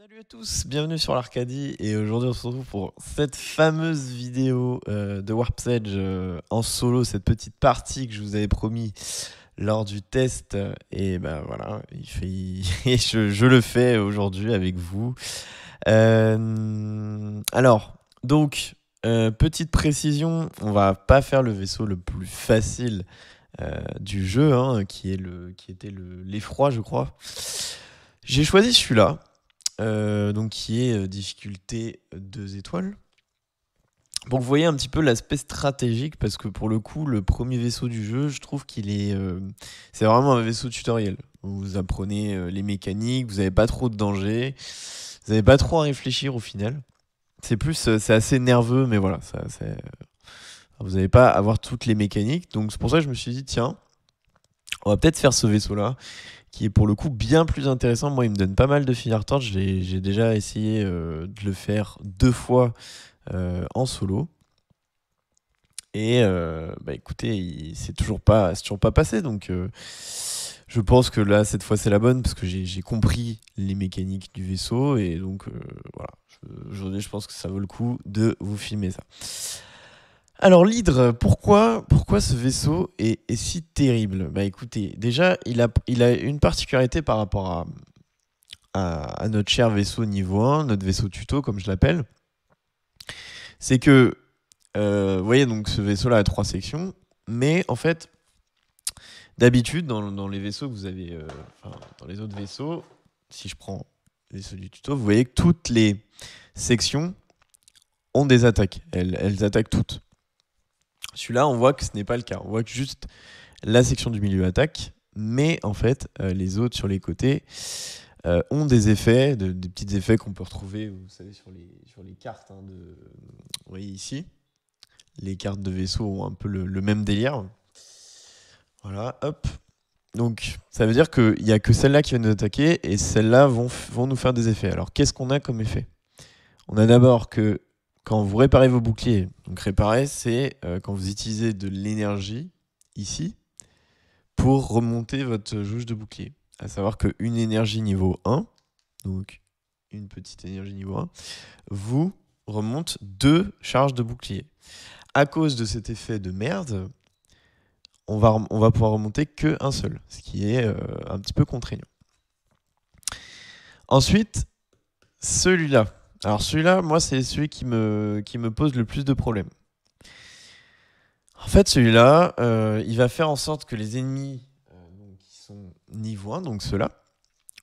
Salut à tous, bienvenue sur l'Arcadie et aujourd'hui on se retrouve pour cette fameuse vidéo de Warp's Edge en solo, cette petite partie que je vous avais promis lors du test et ben voilà, et je le fais aujourd'hui avec vous. Alors, donc, petite précision, on va pas faire le vaisseau le plus facile du jeu, hein, qui était l'effroi je crois. J'ai choisi celui-là. Donc qui est difficulté 2 étoiles. Pour que vous voyez un petit peu l'aspect stratégique, parce que pour le coup, le premier vaisseau du jeu, je trouve qu'il est... c'est vraiment un vaisseau tutoriel. Vous apprenez les mécaniques, vous n'avez pas trop de danger, vous n'avez pas trop à réfléchir au final. C'est plus... c'est assez nerveux, mais voilà, vous n'allez pas avoir toutes les mécaniques. Donc c'est pour ça que je me suis dit, tiens, on va peut-être faire ce vaisseau-là, qui est pour le coup bien plus intéressant. Moi, il me donne pas mal de fil à retordre. J'ai déjà essayé de le faire 2 fois en solo. Et bah écoutez, c'est toujours pas passé. Donc je pense que là, cette fois, c'est la bonne parce que j'ai compris les mécaniques du vaisseau. Et donc voilà, aujourd'hui, je pense que ça vaut le coup de vous filmer ça. Alors l'hydre, pourquoi ce vaisseau est si terrible? Bah écoutez, déjà il a une particularité par rapport à notre cher vaisseau niveau 1, notre vaisseau tuto comme je l'appelle. C'est que, vous voyez donc ce vaisseau-là a 3 sections, mais en fait, d'habitude dans les vaisseaux que vous avez, dans les autres vaisseaux, si je prends les vaisseaux du tuto, vous voyez que toutes les sections ont des attaques, elles attaquent toutes. Celui-là, on voit que ce n'est pas le cas. On voit que juste la section du milieu attaque, mais en fait, les autres sur les côtés ont des effets, des petits effets qu'on peut retrouver, vous savez, sur les cartes. Hein, vous voyez ici, les cartes de vaisseau ont un peu le même délire. Voilà, hop. Donc, ça veut dire qu'il n'y a que celles-là qui viennent nous attaquer, et celles-là vont nous faire des effets. Alors, qu'est-ce qu'on a comme effet? On a d'abord que quand vous réparez vos boucliers, donc réparer, c'est quand vous utilisez de l'énergie, ici, pour remonter votre jauge de bouclier. À savoir qu'une énergie niveau 1, donc une petite énergie niveau 1, vous remonte 2 charges de bouclier. À cause de cet effet de merde, on va pouvoir remonter qu'un seul, ce qui est un petit peu contraignant. Ensuite, celui-là. Alors celui-là, moi, c'est celui qui me pose le plus de problèmes. En fait, celui-là, il va faire en sorte que les ennemis qui sont niveau 1, donc ceux-là,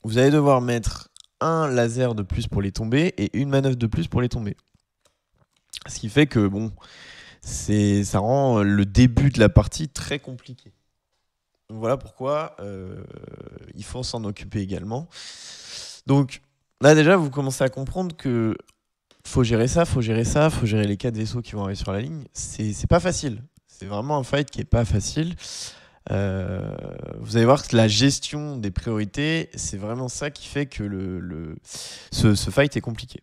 vous allez devoir mettre un laser de plus pour les tomber et une manœuvre de plus pour les tomber. Ce qui fait que, bon, ça rend le début de la partie très compliqué. Donc voilà pourquoi il faut s'en occuper également. Donc là déjà, vous commencez à comprendre que faut gérer ça, faut gérer les 4 vaisseaux qui vont arriver sur la ligne. C'est pas facile. C'est vraiment un fight qui est pas facile. Vous allez voir que la gestion des priorités, c'est vraiment ça qui fait que ce fight est compliqué.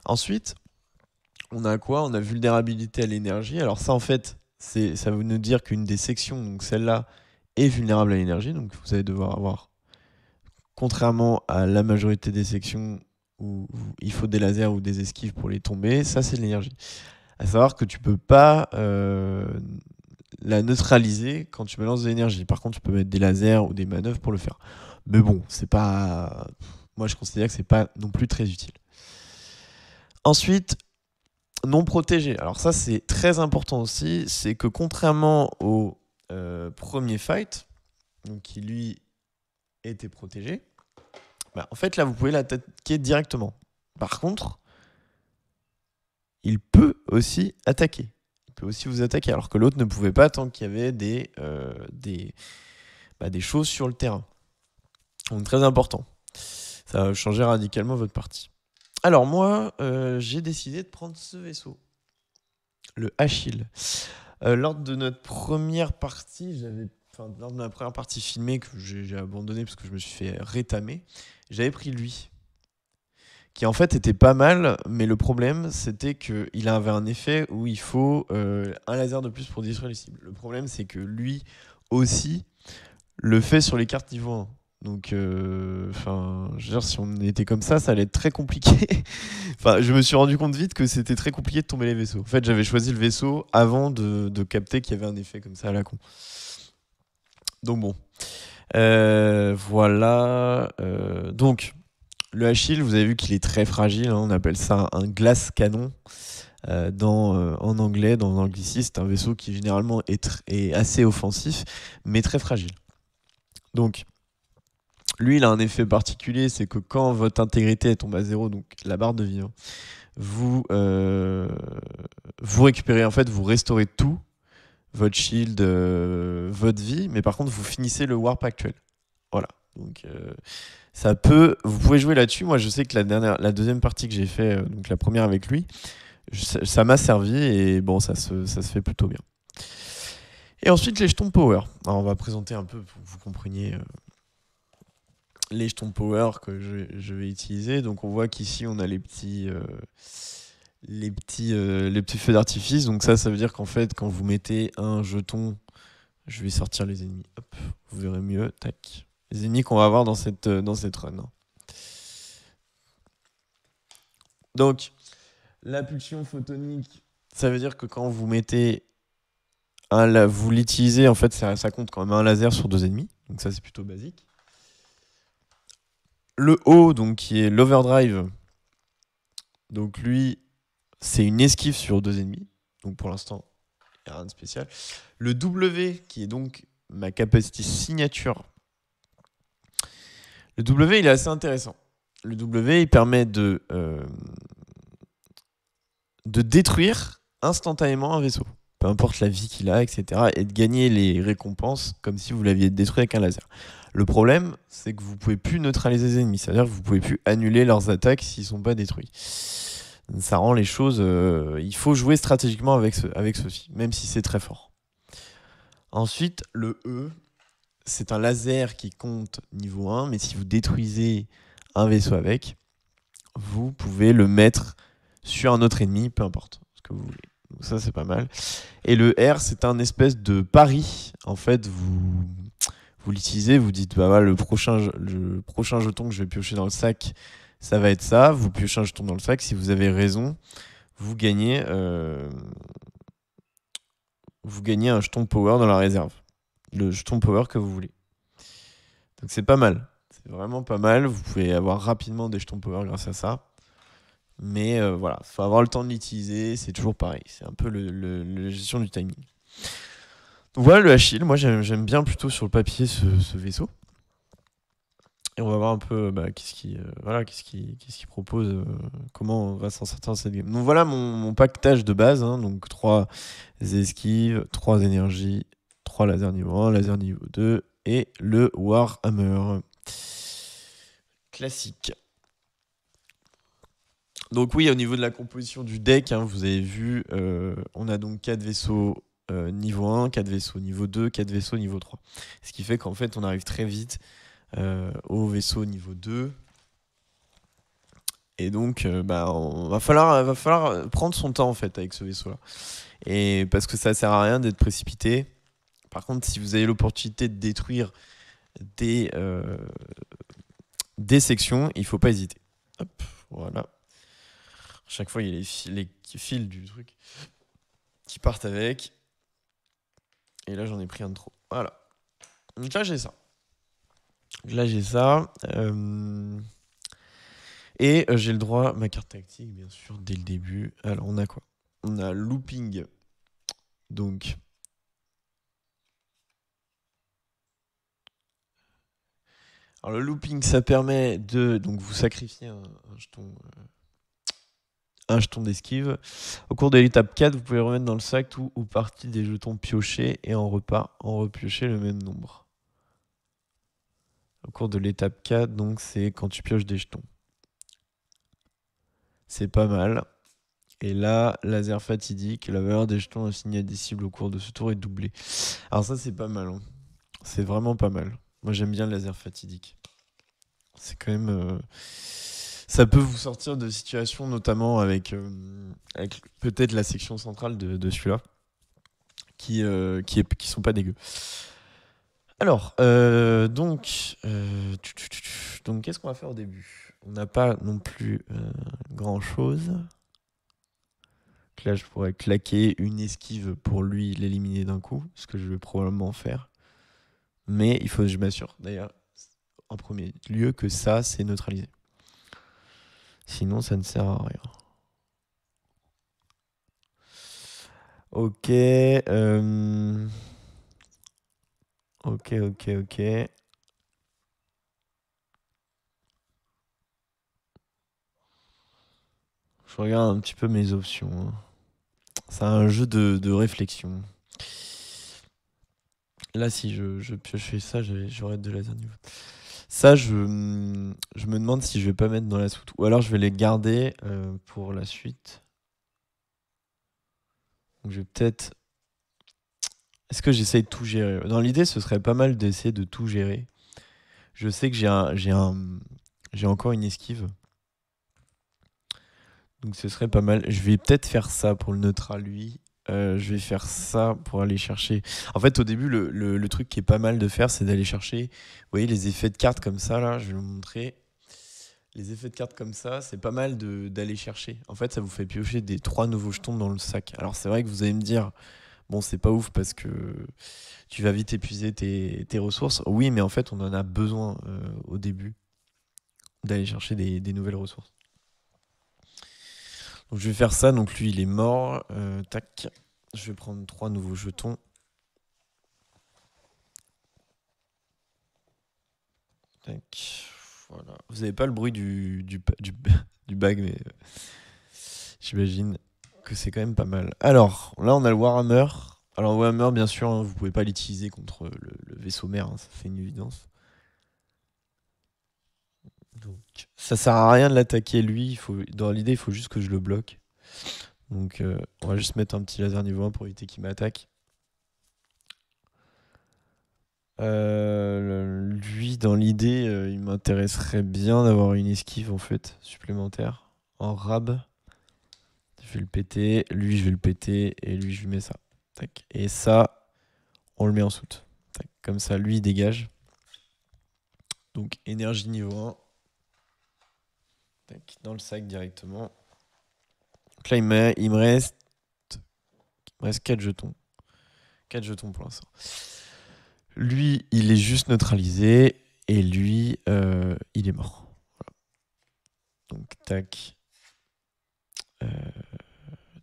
Ensuite, on a quoi? On a vulnérabilité à l'énergie. Alors ça, en fait, ça veut nous dire qu'une des sections, donc celle-là, est vulnérable à l'énergie. Donc vous allez devoir avoir, contrairement à la majorité des sections où il faut des lasers ou des esquives pour les tomber, ça c'est de l'énergie. À savoir que tu peux pas la neutraliser quand tu balances de l'énergie. Par contre, tu peux mettre des lasers ou des manœuvres pour le faire. Mais bon, c'est pas... Moi, je considère que c'est pas non plus très utile. Ensuite, non protégé. Alors ça, c'est très important aussi. C'est que contrairement au premier fight, donc qui lui était protégé, bah, en fait, là, vous pouvez l'attaquer directement. Par contre, il peut aussi attaquer. Il peut aussi vous attaquer, alors que l'autre ne pouvait pas tant qu'il y avait des choses sur le terrain. Donc très important. Ça va changer radicalement votre partie. Alors moi, j'ai décidé de prendre ce vaisseau. Le Achille. Lors de notre première partie, lors de ma première partie filmée, que j'ai abandonné parce que je me suis fait rétamer, j'avais pris lui. Qui en fait était pas mal, mais le problème c'était qu'il avait un effet où il faut un laser de plus pour détruire les cibles. Le problème c'est que lui aussi le fait sur les cartes niveau 1. Donc, enfin, je veux dire, si on était comme ça allait être très compliqué. Enfin, je me suis rendu compte vite que c'était très compliqué de tomber les vaisseaux. En fait, j'avais choisi le vaisseau avant de capter qu'il y avait un effet comme ça à la con. Donc bon. Voilà. Donc, le Achille, vous avez vu qu'il est très fragile, hein, on appelle ça un glace canon en anglais, dans l'anglicisme. C'est un vaisseau qui généralement est assez offensif, mais très fragile. Donc, lui, il a un effet particulier, c'est que quand votre intégrité tombe à zéro, donc la barre de vie, hein, vous récupérez, en fait, vous restaurez tout, votre shield, votre vie, mais par contre, vous finissez le warp actuel. Voilà. Donc, vous pouvez jouer là-dessus. Moi, je sais que la deuxième partie que j'ai fait, donc la première avec lui, ça m'a servi et bon, ça se fait plutôt bien. Et ensuite, les jetons power. Alors, on va présenter un peu pour que vous compreniez les jetons power que je vais utiliser. Donc, on voit qu'ici, on a les petits feux d'artifice. Donc, ça veut dire qu'en fait, quand vous mettez un jeton, je vais sortir les ennemis. Hop, vous verrez mieux. Tac. Les ennemis qu'on va avoir dans cette run. Donc, la pulsion photonique, ça veut dire que quand vous mettez vous l'utilisez, en fait, ça compte quand même un laser sur 2 ennemis. Donc ça, c'est plutôt basique. Le O, donc, qui est l'overdrive. Donc lui, c'est une esquive sur 2 ennemis. Donc pour l'instant, il n'y a rien de spécial. Le W, qui est donc ma capacité signature. Le W, il est assez intéressant. Le W, il permet de détruire instantanément un vaisseau, peu importe la vie qu'il a, etc., et de gagner les récompenses comme si vous l'aviez détruit avec un laser. Le problème, c'est que vous pouvez plus neutraliser les ennemis, c'est-à-dire que vous pouvez plus annuler leurs attaques s'ils sont pas détruits. Ça rend les choses... il faut jouer stratégiquement avec ceci, même si c'est très fort. Ensuite, le E, c'est un laser qui compte niveau 1, mais si vous détruisez un vaisseau avec, vous pouvez le mettre sur un autre ennemi, peu importe ce que vous voulez. Donc ça, c'est pas mal. Et le R, c'est un espèce de pari. En fait, vous l'utilisez, vous dites, bah voilà, le prochain jeton que je vais piocher dans le sac, ça va être ça. Vous piochez un jeton dans le sac. Si vous avez raison, vous gagnez un jeton power dans la réserve. Le jeton power que vous voulez. Donc c'est pas mal. C'est vraiment pas mal. Vous pouvez avoir rapidement des jetons power grâce à ça. Mais voilà, il faut avoir le temps de l'utiliser, c'est toujours pareil. C'est un peu la gestion du timing. Donc voilà le Achille, moi j'aime bien plutôt sur le papier ce vaisseau. Et on va voir un peu qu'est-ce qu'il propose, comment on va s'en sortir dans cette game. Donc voilà mon pactage de base, hein, donc 3 esquives, 3 énergies, 3 lasers niveau 1, laser niveau 2 et le Warhammer. Classique. Donc oui, au niveau de la composition du deck, hein, vous avez vu, on a donc 4 vaisseaux niveau 1, 4 vaisseaux niveau 2, 4 vaisseaux niveau 3. Ce qui fait qu'en fait, on arrive très vite au vaisseau niveau 2. Et donc, va falloir prendre son temps en fait avec ce vaisseau-là. Et parce que ça sert à rien d'être précipité. Par contre, si vous avez l'opportunité de détruire des sections, il faut pas hésiter. Hop, voilà. Chaque fois, il y a les fils du truc qui partent avec. Et là, j'en ai pris un de trop. Voilà. Donc là, j'ai ça. Et j'ai le droit à ma carte tactique, bien sûr, dès le début. Alors, on a quoi? On a looping. Donc... Alors, le looping, ça permet de... Donc, vous sacrifiez un jeton d'esquive. Au cours de l'étape 4, vous pouvez remettre dans le sac tout ou partie des jetons piochés et en repiocher le même nombre. Au cours de l'étape 4, donc c'est quand tu pioches des jetons. C'est pas mal. Et là, laser fatidique, la valeur des jetons assignés à des cibles au cours de ce tour est doublée. Alors ça, c'est pas mal. Hein. C'est vraiment pas mal. Moi, j'aime bien le laser fatidique. C'est quand même... ça peut vous sortir de situations, notamment avec peut-être la section centrale de celui-là, qui sont pas dégueux. Alors, donc qu'est-ce qu'on va faire au début? On n'a pas non plus grand-chose. Donc là, je pourrais claquer une esquive pour lui l'éliminer d'un coup, ce que je vais probablement faire. Mais il faut que je m'assure, d'ailleurs, en premier lieu, que ça, c'est neutralisé. Sinon, ça ne sert à rien. Ok. Ok. Je regarde un petit peu mes options, hein. C'est un jeu de réflexion. Là, si je piochais ça, j'aurais de laser niveau. Ça, je me demande si je vais pas mettre dans la soute. Ou alors je vais les garder pour la suite. Donc je vais peut-être. Est-ce que j'essaye de tout gérer? Dans l'idée, ce serait pas mal d'essayer de tout gérer. Je sais que j'ai encore une esquive. Donc ce serait pas mal. Je vais peut-être faire ça pour le neutral, lui. Je vais faire ça pour aller chercher. En fait, au début, le truc qui est pas mal de faire, c'est d'aller chercher. Vous voyez, les effets de cartes comme ça, là, je vais vous montrer. Les effets de cartes comme ça, c'est pas mal d'aller chercher. En fait, ça vous fait piocher des 3 nouveaux jetons dans le sac. Alors, c'est vrai que vous allez me dire, bon, c'est pas ouf parce que tu vas vite épuiser tes ressources. Oui, mais en fait, on en a besoin au début d'aller chercher des nouvelles ressources. Donc, je vais faire ça. Donc, lui, il est mort. Tac. Je vais prendre 3 nouveaux jetons. Tac. Voilà. Vous n'avez pas le bruit du bag, mais j'imagine que c'est quand même pas mal. Alors, là, on a le Warhammer. Alors, le Warhammer, bien sûr, hein, vous pouvez pas l'utiliser contre le vaisseau mère, hein, ça fait une évidence. Donc, ça sert à rien de l'attaquer lui. Dans l'idée, il faut juste que je le bloque. Donc, on va juste mettre un petit laser niveau 1 pour éviter qu'il m'attaque. Lui, dans l'idée, il m'intéresserait bien d'avoir une esquive en fait supplémentaire en rab. Je vais le péter, lui je vais le péter et lui je lui mets ça. Tac. Et ça, on le met en soute. Tac. Comme ça, lui il dégage. Donc énergie niveau 1. Tac. Dans le sac directement. Donc là il me reste 4 jetons. 4 jetons pour l'instant. Lui, il est juste neutralisé. Et lui, il est mort. Voilà. Donc, tac.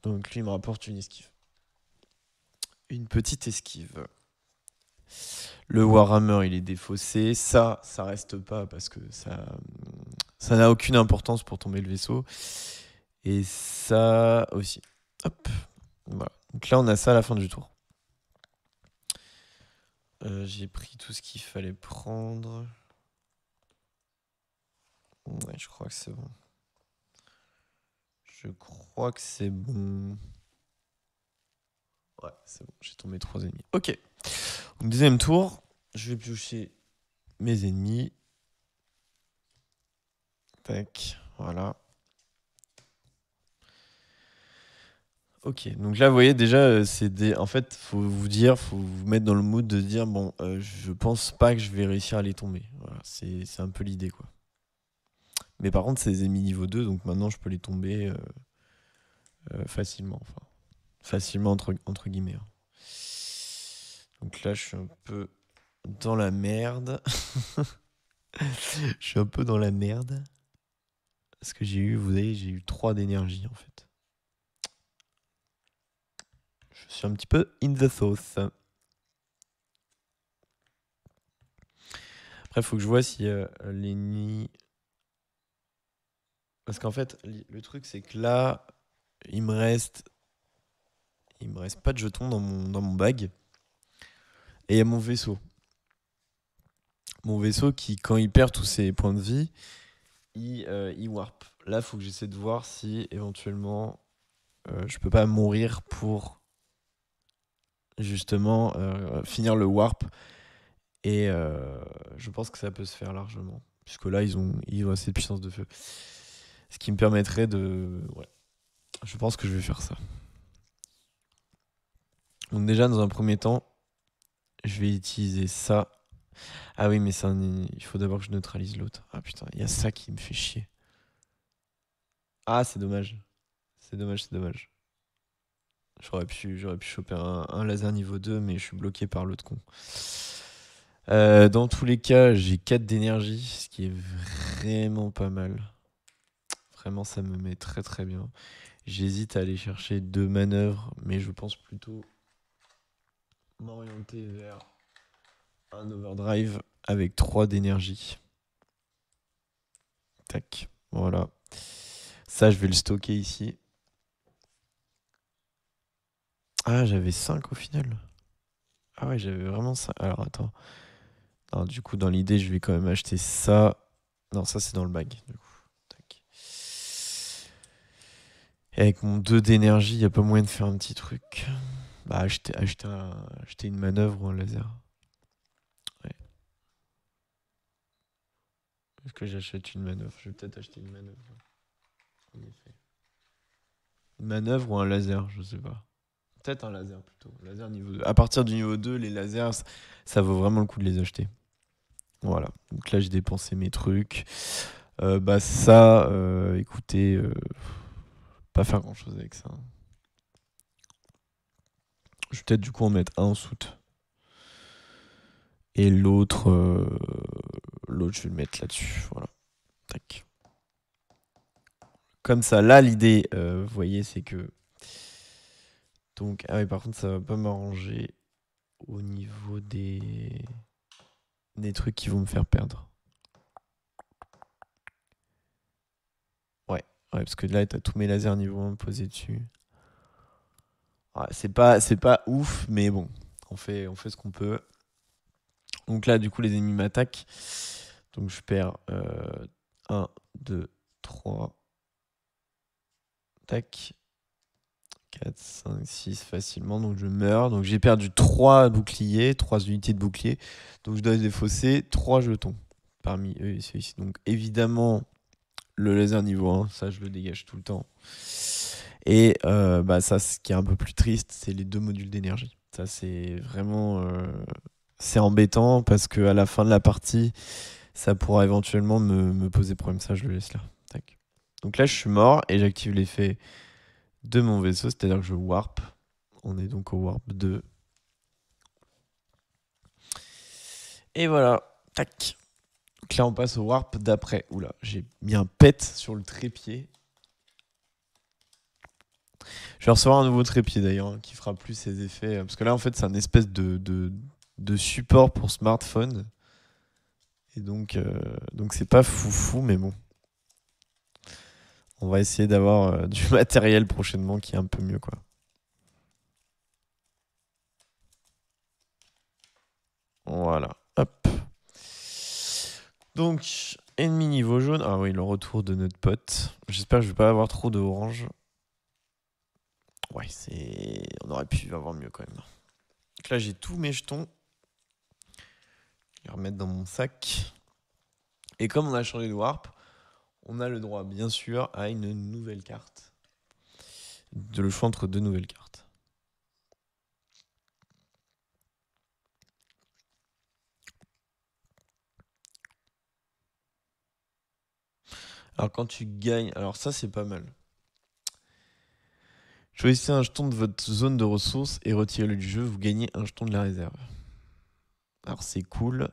Donc, lui, il me rapporte une esquive. Une petite esquive. Le Warhammer, il est défaussé. Ça reste pas parce que ça n'a aucune importance pour tomber le vaisseau. Et ça aussi. Hop. Voilà. Donc là, on a ça à la fin du tour. J'ai pris tout ce qu'il fallait prendre. Ouais, je crois que c'est bon. Ouais, c'est bon. J'ai tombé 3 ennemis. Ok. Donc, deuxième tour. Je vais piocher mes ennemis. Tac. Voilà. Ok, donc là, vous voyez, déjà, en fait, faut vous mettre dans le mood de dire, bon, je pense pas que je vais réussir à les tomber. Voilà, c'est un peu l'idée, quoi. Mais par contre, c'est des ennemis niveau 2, donc maintenant, je peux les tomber facilement. Enfin, facilement, entre guillemets, hein. Donc là, je suis un peu dans la merde. Je suis un peu dans la merde. Parce que vous voyez, j'ai eu 3 d'énergie, en fait. Je suis un petit peu in the sauce. Après, il faut que je vois si l'ennemi... Parce qu'en fait, le truc, c'est que là, il me reste pas de jetons dans mon bag. Et il y a mon vaisseau. Mon vaisseau qui, quand il perd tous ses points de vie, il warp. Là, il faut que j'essaie de voir si, éventuellement, je peux pas mourir pour, justement, finir le warp. Et je pense que ça peut se faire largement. Puisque là, ils ont assez de puissance de feu. Ce qui me permettrait de... Ouais. Je pense que je vais faire ça. Donc déjà, dans un premier temps, je vais utiliser ça Ah oui, mais il faut d'abord que je neutralise l'autre. Ah putain, il y a ça qui me fait chier. Ah, c'est dommage. C'est dommage, c'est dommage. J'aurais pu choper un laser niveau 2, mais je suis bloqué par l'autre con. Dans tous les cas, j'ai 4 d'énergie, ce qui est vraiment pas mal. Vraiment, ça me met très très bien. J'hésite à aller chercher 2 manœuvres, mais je pense plutôt m'orienter vers un overdrive avec 3 d'énergie. Tac, voilà. Ça, je vais le stocker ici. Ah, j'avais 5 au final. Ah ouais, j'avais vraiment 5. Alors, attends. Alors, du coup, dans l'idée, je vais quand même acheter ça. Non, ça, c'est dans le bag, du coup. Tac. Et avec mon 2 d'énergie, il n'y a pas moyen de faire un petit truc. Bah, acheter une manœuvre ou un laser. Ouais. Est-ce que j'achète une manœuvre? Je vais peut-être acheter une manœuvre. En effet. Une manœuvre ou un laser, je sais pas. Peut-être un laser plutôt. Laser niveau 2. À partir du niveau 2, les lasers, ça vaut vraiment le coup de les acheter. Voilà. Donc là, j'ai dépensé mes trucs. Bah ça, écoutez, pas faire grand-chose avec ça. Je vais peut-être du coup en mettre un en soute. Et l'autre, je vais le mettre là-dessus. Voilà. Tac. Comme ça, là, l'idée, vous voyez, c'est que... Donc, ah oui, par contre, ça va pas m'arranger au niveau des trucs qui vont me faire perdre. Ouais, ouais, parce que là, t'as tous mes lasers niveau 1 posés dessus. Ouais, c'est pas ouf, mais bon, on fait ce qu'on peut. Donc là, du coup, les ennemis m'attaquent. Donc je perds 1, 2, 3. Tac. 4, 5, 6 facilement. Donc je meurs. Donc j'ai perdu 3 boucliers, 3 unités de bouclier. Donc je dois défausser 3 jetons parmi eux et ceux-ci. Donc évidemment, le laser niveau 1, ça je le dégage tout le temps. Et bah, ça, ce qui est un peu plus triste, c'est les 2 modules d'énergie. Ça, c'est vraiment... c'est embêtant parce qu'à la fin de la partie, ça pourra éventuellement me poser problème. Ça, je le laisse là. Tac. Donc là, je suis mort et j'active l'effet de mon vaisseau, c'est-à-dire que je warp. On est donc au warp 2. Et voilà. Tac. Donc là, on passe au warp d'après. Oula, j'ai mis un pet sur le trépied. Je vais recevoir un nouveau trépied d'ailleurs, hein, qui fera plus ses effets. Parce que là, en fait, c'est un espèce de support pour smartphone. Et donc c'est pas foufou, mais bon. On va essayer d'avoir du matériel prochainement qui est un peu mieux, quoi. Voilà, hop. Donc, ennemi niveau jaune. Ah oui, le retour de notre pote. J'espère que je vais pas avoir trop de orange. Ouais, on aurait pu avoir mieux quand même. Donc là, j'ai tous mes jetons. Je vais les remettre dans mon sac. Et comme on a changé de warp, on a le droit, bien sûr, à une nouvelle carte. De le choix entre 2 nouvelles cartes. Alors quand tu gagnes... Alors ça, c'est pas mal. Choisissez un jeton de votre zone de ressources et retirez-le du jeu. Vous gagnez un jeton de la réserve. Alors c'est cool,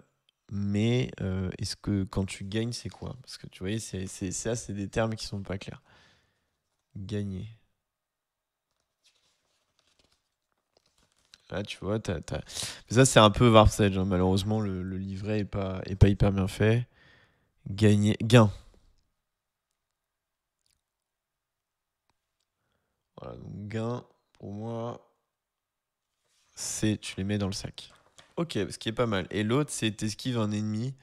mais est-ce que quand tu gagnes, c'est quoi? Parce que tu vois, ça, c'est des termes qui sont pas clairs. Gagner. Là, tu vois, mais ça, c'est un peu Varpsage, hein. Malheureusement, le livret est pas hyper bien fait. Gagner. Gain. Voilà, donc gain, pour moi, c'est tu les mets dans le sac. Ok, ce qui est pas mal. Et l'autre, c'est t'esquives un ennemi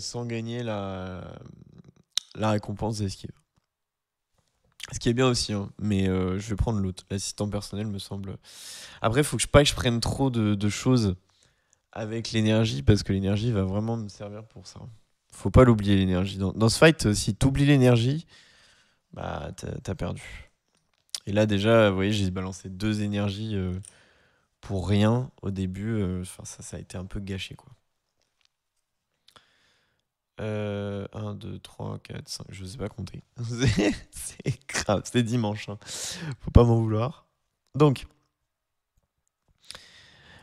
sans gagner la récompense d'esquive. Ce qui est bien aussi, hein, mais je vais prendre l'autre. L'assistant personnel me semble. Après, il faut que je prenne trop de choses avec l'énergie parce que l'énergie va vraiment me servir pour ça. Faut pas l'oublier, l'énergie. Dans ce fight, si tu oublies l'énergie, bah t'as perdu. Et là, déjà, vous voyez, j'ai balancé 2 énergies pour rien au début. Ça a été un peu gâché, quoi. 1, 2, 3, 4, 5, je sais pas compter. C'est grave, c'est dimanche, hein. Faut pas m'en vouloir. Donc,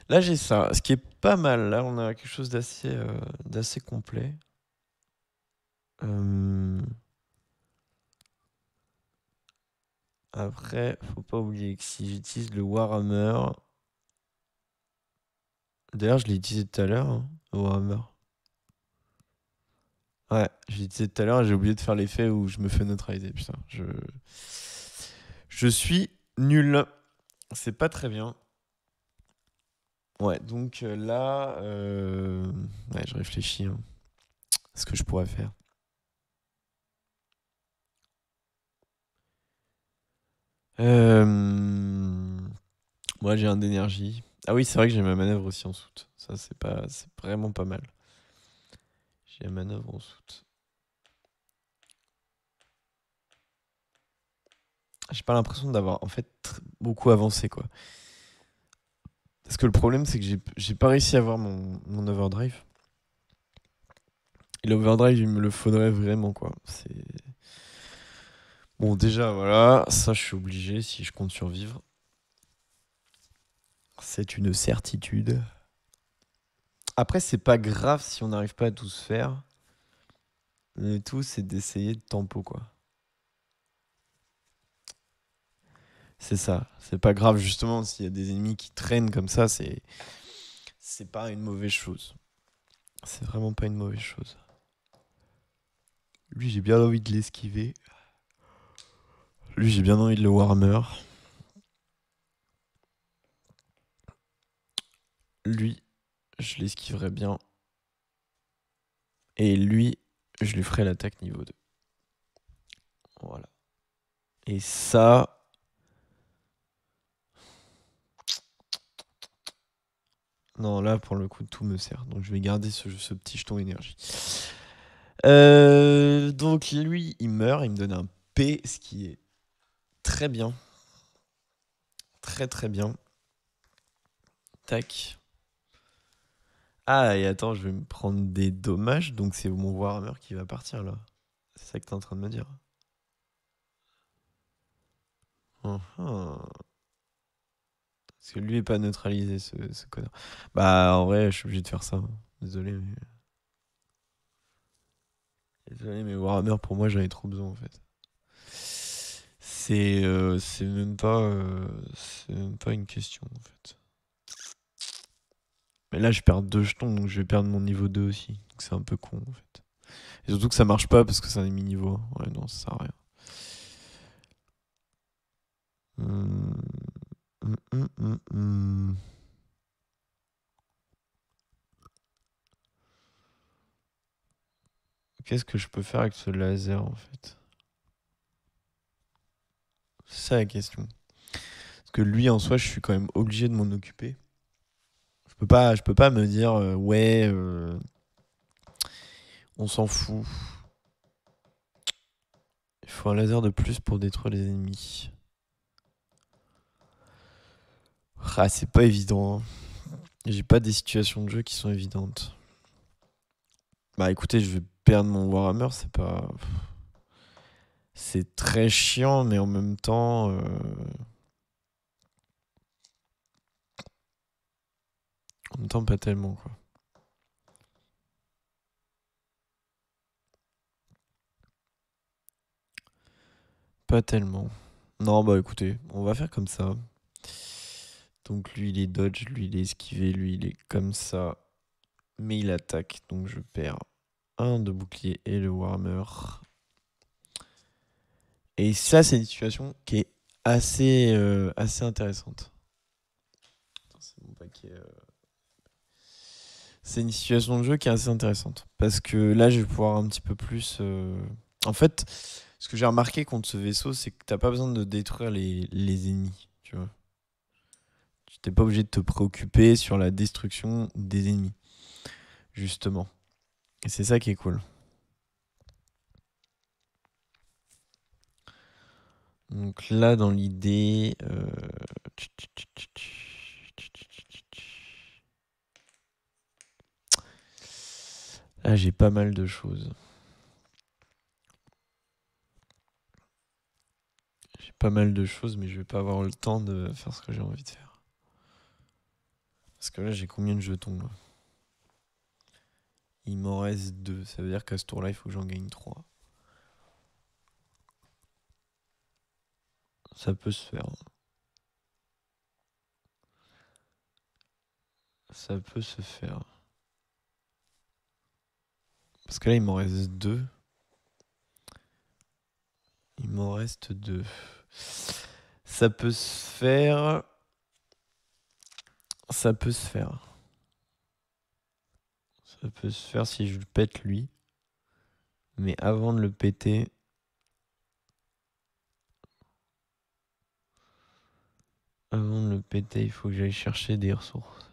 là j'ai ça, ce qui est pas mal. Là, on a quelque chose d'assez complet. Euh, Après, faut pas oublier que si j'utilise le Warhammer, d'ailleurs, je l'ai utilisé tout à l'heure, hein, le Warhammer. Ouais, je l'ai utilisé tout à l'heure et j'ai oublié de faire l'effet où je me fais neutraliser. Putain, je suis nul. C'est pas très bien. Ouais, donc là, ouais, je réfléchis, hein, à ce que je pourrais faire. Euh, Moi, j'ai un d'énergie. Ah oui, c'est vrai que j'ai ma manœuvre aussi en soute. Ça, c'est vraiment pas mal. J'ai la manœuvre en soute. J'ai pas l'impression d'avoir en fait beaucoup avancé, quoi. Parce que le problème, c'est que j'ai pas réussi à avoir mon overdrive. Et l'overdrive, il me le faudrait vraiment, quoi. C'est bon, déjà, voilà, ça, je suis obligé si je compte survivre. C'est une certitude. Après, c'est pas grave si on n'arrive pas à tous faire. Le tout, c'est d'essayer de tempo, quoi. C'est ça. C'est pas grave, justement, s'il y a des ennemis qui traînent comme ça, c'est pas une mauvaise chose. C'est vraiment pas une mauvaise chose. Lui, j'ai bien envie de l'esquiver. Lui, j'ai bien envie de le Warhammer. Lui, je l'esquiverais bien. Et lui, je lui ferai l'attaque niveau 2. Voilà. Et ça... Non, là, pour le coup, tout me sert. Donc, je vais garder ce petit jeton énergie. Donc, lui, il meurt. Il me donne un P, ce qui est très bien. Très, très bien. Tac. Ah, et attends, je vais me prendre des dommages. Donc, c'est mon Warhammer qui va partir, là. C'est ça que t'es en train de me dire. Uhum. Parce que lui est pas neutralisé, ce connard. Bah, en vrai, je suis obligé de faire ça, hein. Désolé, mais... Désolé, mais Warhammer, pour moi, j'en ai trop besoin, en fait. C'est même pas une question, en fait. Mais là, je perds 2 jetons, donc je vais perdre mon niveau 2 aussi. Donc c'est un peu con, en fait. Et surtout que ça marche pas parce que c'est un ennemi niveau 1. Ouais, non, ça sert à rien. Hum, hum. Qu'est-ce que je peux faire avec ce laser, en fait? C'est ça la question. Parce que lui, en soi, je suis quand même obligé de m'en occuper. Je peux pas me dire, ouais, on s'en fout. Il faut un laser de plus pour détruire les ennemis. Ah, c'est pas évident, hein. J'ai pas des situations de jeu qui sont évidentes. Bah écoutez, je vais perdre mon Warhammer, c'est pas... C'est très chiant, mais en même temps... En même temps, pas tellement, quoi. Pas tellement. Non, bah écoutez, on va faire comme ça. Donc lui, il est dodge, lui, il est esquivé, lui, il est comme ça. Mais il attaque, donc je perds un de bouclier et le Warhammer. Et ça, c'est une situation qui est assez intéressante. Attends, c'est mon paquet. C'est une situation de jeu qui est assez intéressante. Parce que là, je vais pouvoir un petit peu plus... En fait, ce que j'ai remarqué contre ce vaisseau, c'est que t'as pas besoin de détruire les ennemis, tu vois. Tu t'es pas obligé de te préoccuper sur la destruction des ennemis, justement. Et c'est ça qui est cool. Donc là, dans l'idée... Là, j'ai pas mal de choses. J'ai pas mal de choses, mais je vais pas avoir le temps de faire ce que j'ai envie de faire. Parce que là, j'ai combien de jetons là? Il m'en reste 2. Ça veut dire qu'à ce tour-là, il faut que j'en gagne 3. Ça peut se faire. Ça peut se faire. Parce que là, il m'en reste 2. Il m'en reste 2. Ça peut se faire. Ça peut se faire. Ça peut se faire si je le pète lui. Mais avant de le péter... Avant de le péter, il faut que j'aille chercher des ressources.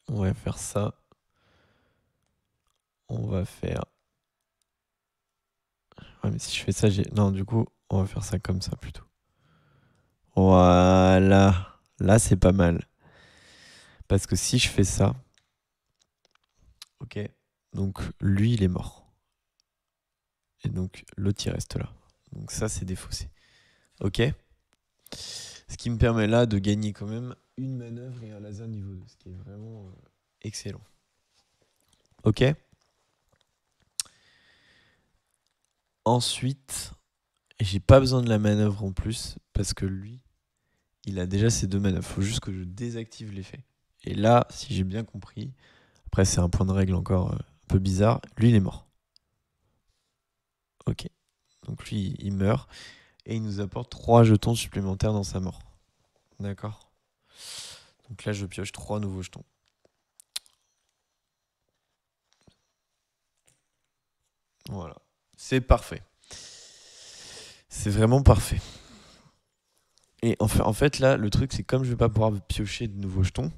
On va faire ça. On va faire... Ouais, mais si je fais ça, j'ai... Non, du coup, on va faire ça comme ça plutôt. Voilà. Là, c'est pas mal. Parce que si je fais ça... Ok. Donc, lui, il est mort. Et donc, l'autre, il reste là. Donc ça, c'est défaussé. Ok. Ce qui me permet là de gagner quand même une manœuvre et un laser niveau 2. Ce qui est vraiment excellent. Ok. Ensuite, j'ai pas besoin de la manœuvre en plus parce que lui, il a déjà ses 2 manœuvres. Il faut juste que je désactive l'effet. Et là, si j'ai bien compris, après c'est un point de règle encore un peu bizarre, lui il est mort. Ok. Donc lui il meurt et il nous apporte 3 jetons supplémentaires dans sa mort. D'accord. Donc là je pioche 3 nouveaux jetons. Voilà. C'est parfait. C'est vraiment parfait. Et en fait là, le truc c'est comme je vais pas pouvoir piocher de nouveaux jetons,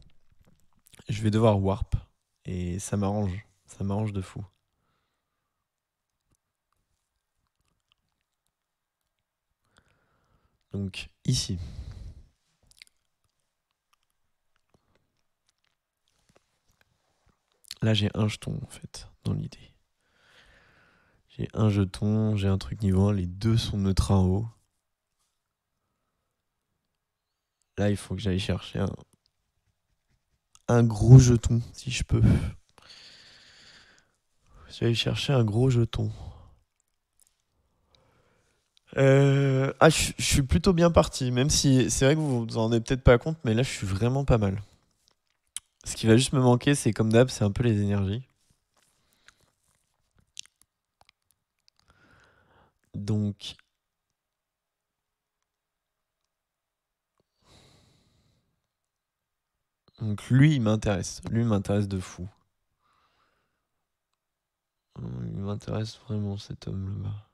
je vais devoir warp. Et ça m'arrange. Ça m'arrange de fou. Donc ici. Là j'ai un jeton en fait, dans l'idée. J'ai un jeton, j'ai un truc niveau 1, les 2 sont neutres en haut. Là il faut que j'aille chercher un gros jeton, si je peux. J'aille chercher un gros jeton. Je suis plutôt bien parti, même si c'est vrai que vous vous en rendez peut-être pas compte, mais là je suis vraiment pas mal. Ce qui va juste me manquer, c'est comme d'hab, c'est un peu les énergies. Donc lui, il m'intéresse. Lui, il m'intéresse de fou. Il m'intéresse vraiment, cet homme là-bas.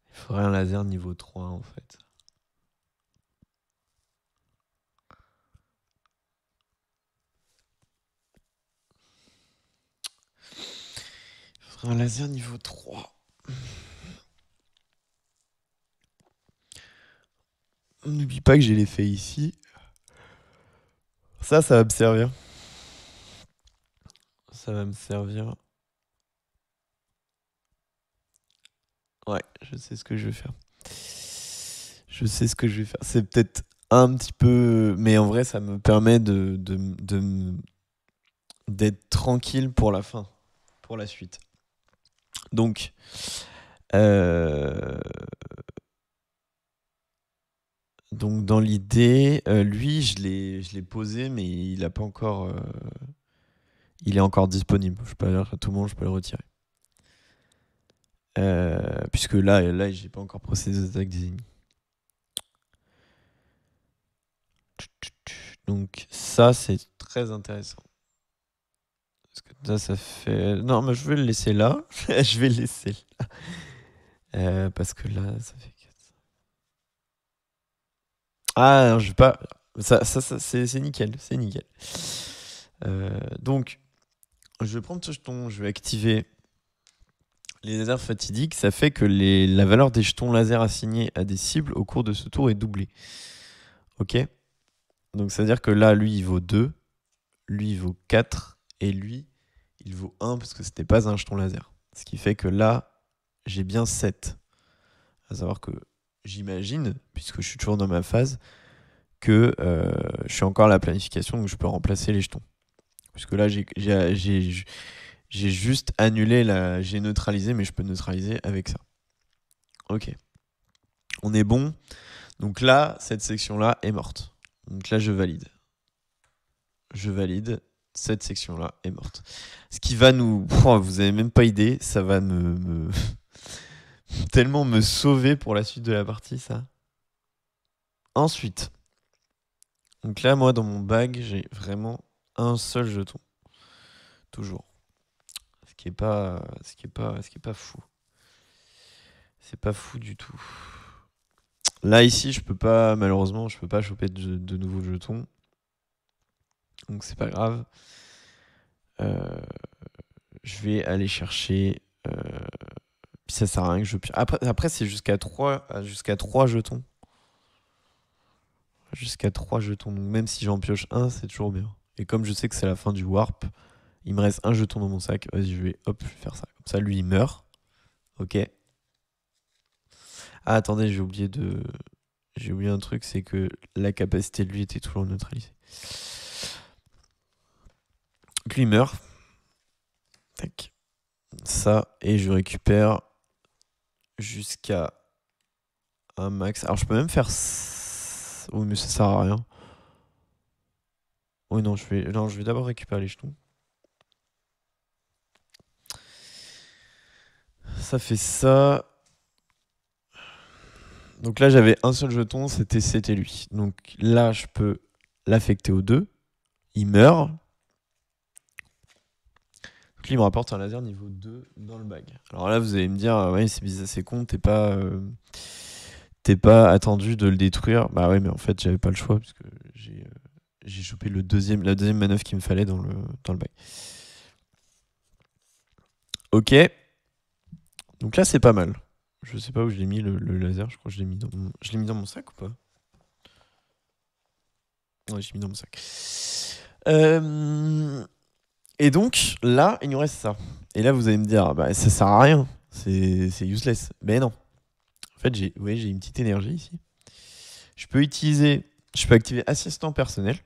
Il faudrait un laser niveau 3, en fait. Il faudrait un laser niveau 3. N'oublie pas que j'ai l'effet ici. Ça va me servir. Ça va me servir. Ouais, je sais ce que je vais faire. Je sais ce que je vais faire. C'est peut-être un petit peu... Mais en vrai, ça me permet d'être tranquille pour la fin. Pour la suite. Donc... Donc dans l'idée, lui, je l'ai posé, mais il a pas encore... il est encore disponible. Je peux dire à tout le monde, je peux le retirer. Puisque là j'ai pas encore procédé aux attaques des ennemis. Donc ça, c'est très intéressant. Parce que ça fait... Non, mais je vais le laisser là. Je vais le laisser là. Parce que là, ça fait... Ah, non, je vais pas... Ça c'est nickel, c'est nickel. Donc, je vais prendre ce jeton, je vais activer les lasers fatidiques. Ça fait que la valeur des jetons laser assignés à des cibles au cours de ce tour est doublée. Ok. Donc c'est-à-dire que là, lui, il vaut 2, lui, il vaut 4, et lui, il vaut 1 parce que c'était pas un jeton laser. Ce qui fait que là, j'ai bien 7. À savoir que j'imagine, puisque je suis toujours dans ma phase, que je suis encore à la planification, donc je peux remplacer les jetons. Puisque là, j'ai juste annulé j'ai neutralisé, mais je peux neutraliser avec ça. Ok. On est bon. Donc là, cette section-là est morte. Donc là, je valide. Je valide. Cette section-là est morte. Ce qui va nous... vous avez même pas idée, ça va tellement me sauver pour la suite de la partie, ça. Ensuite, donc là, moi, dans mon bag, j'ai vraiment un seul jeton. Toujours. Ce qui est pas fou. C'est pas fou du tout. Là, ici, malheureusement, je peux pas choper de nouveaux jetons. Donc, c'est pas grave. Je vais aller chercher. Puis ça sert à rien que je pioche. Après c'est jusqu'à 3 jetons. Jusqu'à 3 jetons. Donc, même si j'en pioche un, c'est toujours bien. Et comme je sais que c'est la fin du warp, il me reste un jeton dans mon sac. Vas-y, je vais faire ça. Comme ça, lui, il meurt. Ok. Ah, attendez, j'ai oublié un truc, c'est que la capacité de lui était toujours neutralisée. Donc lui meurt. Tac. Ça, et je récupère jusqu'à un max. Alors je peux même faire... Oui, mais ça sert à rien. Oui, non, je vais d'abord récupérer les jetons. Ça fait ça. Donc là, j'avais un seul jeton, c'était lui. Donc là, je peux l'affecter aux deux. Il meurt. Donc lui, il me rapporte un laser niveau 2 dans le bag. Alors là, vous allez me dire, ouais, c'est bizarre, c'est con, t'es pas attendu de le détruire. Bah ouais, mais en fait, j'avais pas le choix, parce que j'ai chopé la deuxième manœuvre qu'il me fallait dans le bag. Ok. Donc là, c'est pas mal. Je sais pas où je l'ai mis le laser, je crois que je l'ai mis dans mon sac ou pas? Ouais, j'ai mis dans mon sac. Et donc, là, il nous reste ça. Et là, vous allez me dire, bah, ça sert à rien. C'est useless. Mais non. En fait, j'ai une petite énergie ici. Je peux activer assistant personnel.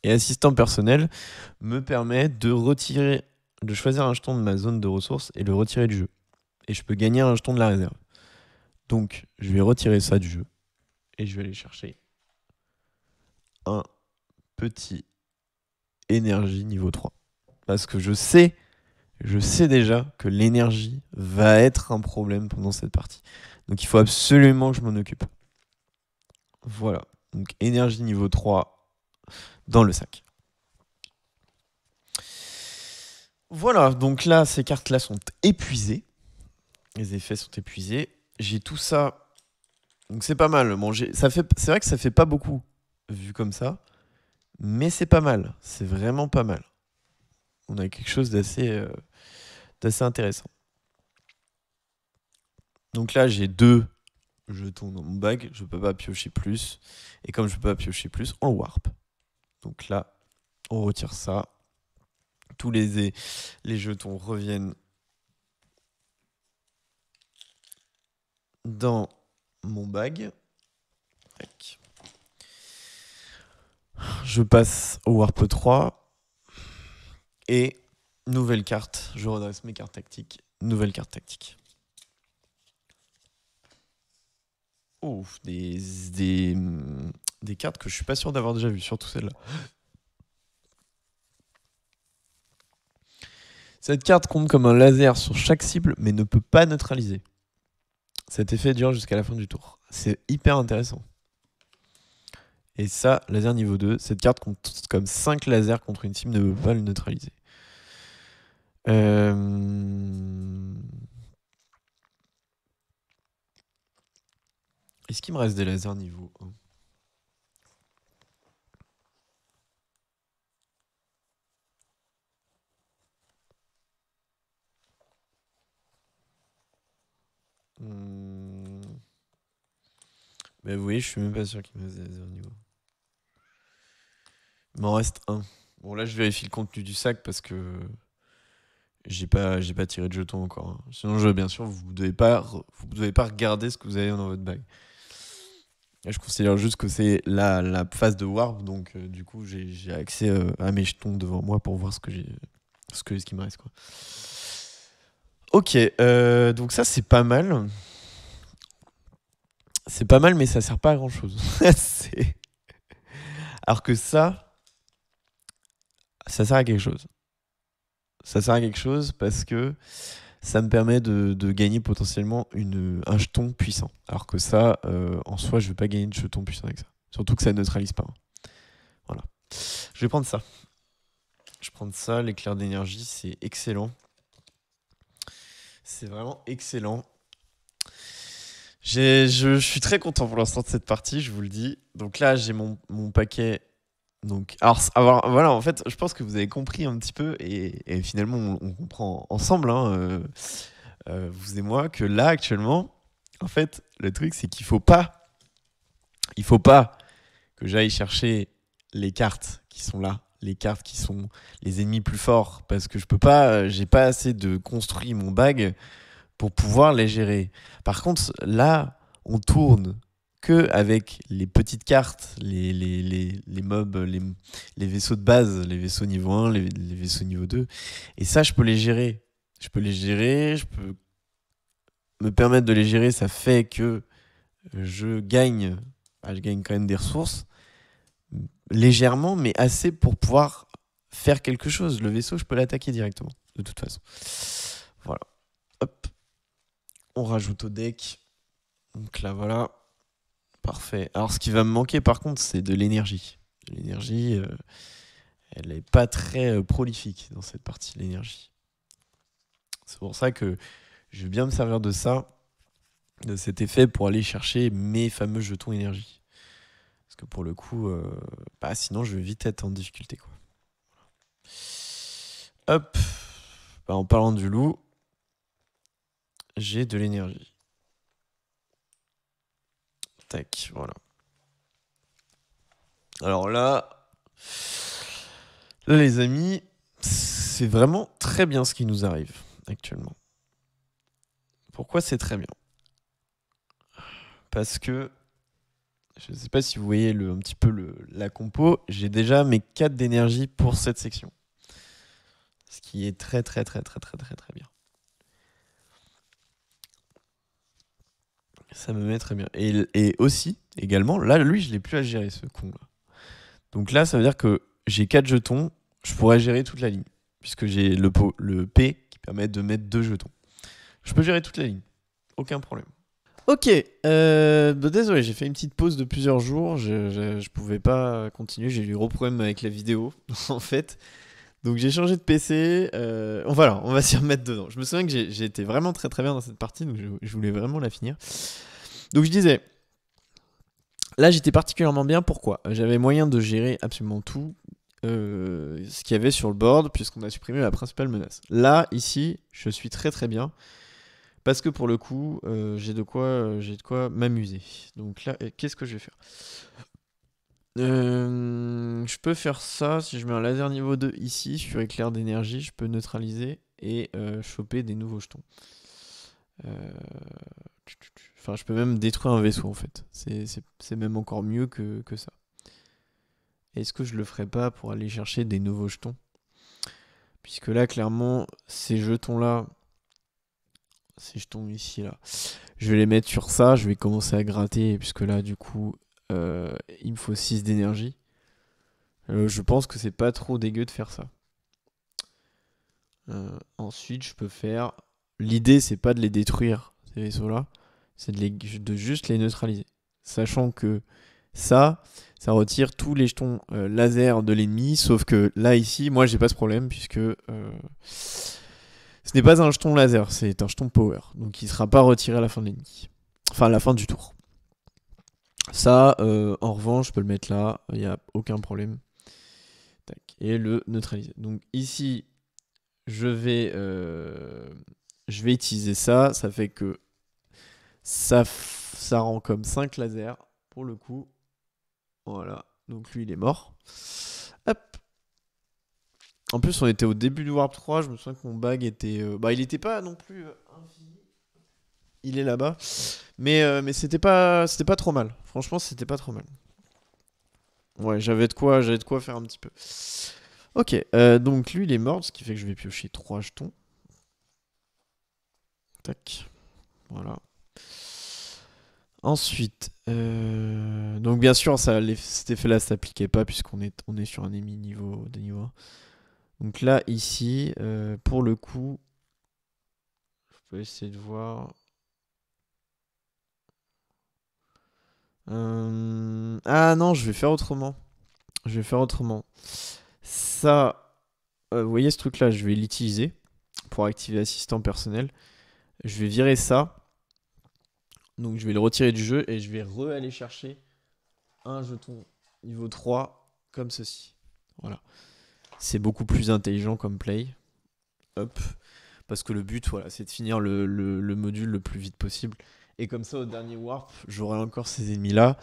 Et assistant personnel me permet de choisir un jeton de ma zone de ressources et le retirer du jeu. Et je peux gagner un jeton de la réserve. Donc, je vais retirer ça du jeu. Et je vais aller chercher un petit énergie niveau 3. Parce que je sais déjà que l'énergie va être un problème pendant cette partie. Donc il faut absolument que je m'en occupe. Voilà. Donc énergie niveau 3 dans le sac. Voilà, donc là, ces cartes-là sont épuisées. Les effets sont épuisés. J'ai tout ça. Donc c'est pas mal. Bon, c'est vrai que ça fait pas beaucoup vu comme ça. Mais c'est pas mal. C'est vraiment pas mal. On a quelque chose d'assez intéressant. Donc là, j'ai 2 jetons dans mon bag. Je peux pas piocher plus. Et comme je peux pas piocher plus, on warp. Donc là, on retire ça. Tous les jetons reviennent dans mon bag. Je passe au Warp 3. Et nouvelle carte. Je redresse mes cartes tactiques. Nouvelle carte tactique. Oh, des cartes que je suis pas sûr d'avoir déjà vues, surtout celle-là. Cette carte compte comme un laser sur chaque cible, mais ne peut pas neutraliser. Cet effet dure jusqu'à la fin du tour. C'est hyper intéressant. Et ça, laser niveau 2, cette carte compte comme 5 lasers contre une cible, ne peut pas le neutraliser. Est-ce qu'il me reste des lasers niveau 1? Mais vous voyez, je suis même pas sûr qu'il me faisait 0 niveau. Il m'en reste un. Bon, là, je vérifie le contenu du sac parce que j'ai pas tiré de jetons encore, hein. Sinon, bien sûr, vous devez pas regarder ce que vous avez dans votre bague. Et je considère juste que c'est la phase de warp, donc du coup, j'ai accès à mes jetons devant moi pour voir ce qui me reste, quoi. Ok, donc ça, c'est pas mal. C'est pas mal, mais ça sert pas à grand chose. Alors que ça sert à quelque chose. Ça sert à quelque chose parce que ça me permet de gagner potentiellement un jeton puissant. Alors que ça, en soi, je vais pas gagner de jeton puissant avec ça. Surtout que ça neutralise pas, hein. Voilà. Je vais prendre ça. Je vais prendre ça, l'éclair d'énergie, c'est excellent. C'est vraiment excellent. Je suis très content pour l'instant de cette partie, je vous le dis. Donc là, j'ai mon paquet. Donc, alors, voilà, en fait, je pense que vous avez compris un petit peu et finalement, on comprend ensemble, hein, vous et moi, que là, actuellement, en fait, le truc, c'est il faut pas que j'aille chercher les cartes qui sont là, les cartes qui sont les ennemis plus forts, parce que je peux pas, j'ai pas assez de construit mon bag pour pouvoir les gérer. Par contre, là, on tourne que avec les petites cartes, les mobs, les vaisseaux de base, les vaisseaux niveau 1, les vaisseaux niveau 2. Et ça, je peux les gérer. Je peux les gérer, je peux me permettre de les gérer. Ça fait que je gagne quand même des ressources légèrement, mais assez pour pouvoir faire quelque chose. Le vaisseau, je peux l'attaquer directement, de toute façon. Voilà. Hop. On rajoute au deck. Donc là, voilà. Parfait. Alors, ce qui va me manquer, par contre, c'est de l'énergie. L'énergie, elle n'est pas très prolifique dans cette partie, l'énergie. C'est pour ça que je vais bien me servir de ça, de cet effet, pour aller chercher mes fameux jetons énergie. Parce que pour le coup, sinon, je vais vite être en difficulté, quoi. Hop. En parlant du loup, j'ai de l'énergie. Tac, voilà. Alors là, les amis, c'est vraiment très bien ce qui nous arrive actuellement. Pourquoi c'est très bien? Parce que, je ne sais pas si vous voyez un petit peu la compo, j'ai déjà mes 4 d'énergie pour cette section. Ce qui est très très très très très très très bien. Ça me met très bien. Et aussi, également, là, lui, je l'ai plus à gérer, ce con là. Donc là, ça veut dire que j'ai 4 jetons, je pourrais gérer toute la ligne. Puisque j'ai le P qui permet de mettre 2 jetons. Je peux gérer toute la ligne. Aucun problème. Ok, désolé, j'ai fait une petite pause de plusieurs jours. Je pouvais pas continuer, j'ai eu gros problème avec la vidéo, en fait. Donc j'ai changé de PC. Voilà, on va s'y remettre dedans. Je me souviens que j'ai été vraiment très très bien dans cette partie, donc je voulais vraiment la finir. Donc je disais, là j'étais particulièrement bien. Pourquoi? J'avais moyen de gérer absolument tout ce qu'il y avait sur le board, puisqu'on a supprimé la principale menace. Là, ici, je suis très très bien. Parce que pour le coup, j'ai de quoi m'amuser. Donc là, qu'est-ce que je vais faire? Je peux faire ça. Si je mets un laser niveau 2 ici, sur éclair d'énergie, je peux neutraliser et choper des nouveaux jetons. Enfin, je peux même détruire un vaisseau en fait. C'est même encore mieux que ça. Est-ce que je le ferais pas pour aller chercher des nouveaux jetons? Puisque là, clairement, ces jetons-là, si je tombe ici, là, je vais les mettre sur ça, je vais commencer à gratter, puisque là, du coup, il me faut 6 d'énergie. Je pense que c'est pas trop dégueu de faire ça. Ensuite, je peux faire... L'idée, c'est pas de les détruire, ces vaisseaux-là, c'est de juste les neutraliser. Sachant que ça retire tous les jetons laser de l'ennemi, sauf que là, ici, moi, j'ai pas ce problème, puisque... ce n'est pas un jeton laser, c'est un jeton power. Donc il ne sera pas retiré à la fin de l'ennemi. Enfin, à la fin du tour. Ça, en revanche, je peux le mettre là, il n'y a aucun problème. Tac. Et le neutraliser. Donc ici, je vais utiliser ça. Ça fait que ça rend comme 5 lasers. pour le coup. Voilà, donc lui il est mort. Hop. En plus on était au début du Warp 3, je me souviens que mon bag était... bah il était pas non plus infini. Il est là-bas. Mais c'était pas trop mal. Franchement c'était pas trop mal. Ouais, j'avais de quoi faire un petit peu. Ok, donc lui il est mort, ce qui fait que je vais piocher 3 jetons. Tac, voilà. Ensuite, donc bien sûr, cet effet-là s'appliquait pas on est sur un émis de niveau 1. Donc là, ici, pour le coup, je peux essayer de voir. Ah non, je vais faire autrement. Je vais faire autrement. Ça, vous voyez ce truc-là, je vais l'utiliser pour activer l'assistant personnel. Je vais virer ça. Donc je vais le retirer du jeu et je vais aller chercher un jeton niveau 3 comme ceci. Voilà. C'est beaucoup plus intelligent comme play. Hop. Parce que le but, voilà, c'est de finir le module le plus vite possible. Et comme ça, au dernier warp, j'aurai encore ces ennemis-là.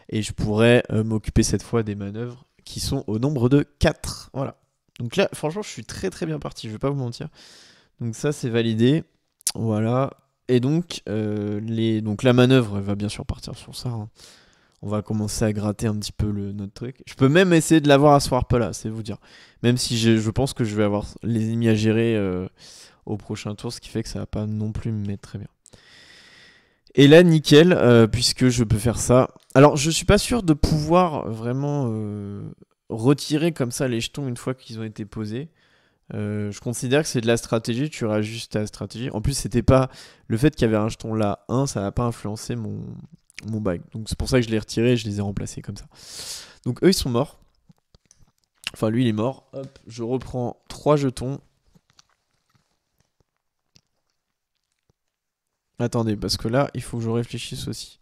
Et je pourrai m'occuper cette fois des manœuvres qui sont au nombre de 4. Voilà. Donc là, franchement, je suis très très bien parti, je vais pas vous mentir. Donc ça, c'est validé. Voilà. Et donc, donc la manœuvre, elle va bien sûr partir sur ça. Hein. On va commencer à gratter un petit peu notre truc. Je peux même essayer de l'avoir à ce warp là, c'est vous dire. Même si je pense que je vais avoir les ennemis à gérer au prochain tour, ce qui fait que ça va pas non plus me mettre très bien. Et là, nickel, puisque je peux faire ça. Alors, je suis pas sûr de pouvoir vraiment retirer comme ça les jetons une fois qu'ils ont été posés. Je considère que c'est de la stratégie, tu réajustes ta stratégie. En plus, c'était pas le fait qu'il y avait un jeton là, ça n'a pas influencé mon bag. Donc c'est pour ça que je l'ai retiré et je les ai remplacés comme ça. Donc eux, ils sont morts. Enfin, lui, il est mort. Hop, je reprends 3 jetons. Attendez, parce que là, il faut que je réfléchisse aussi.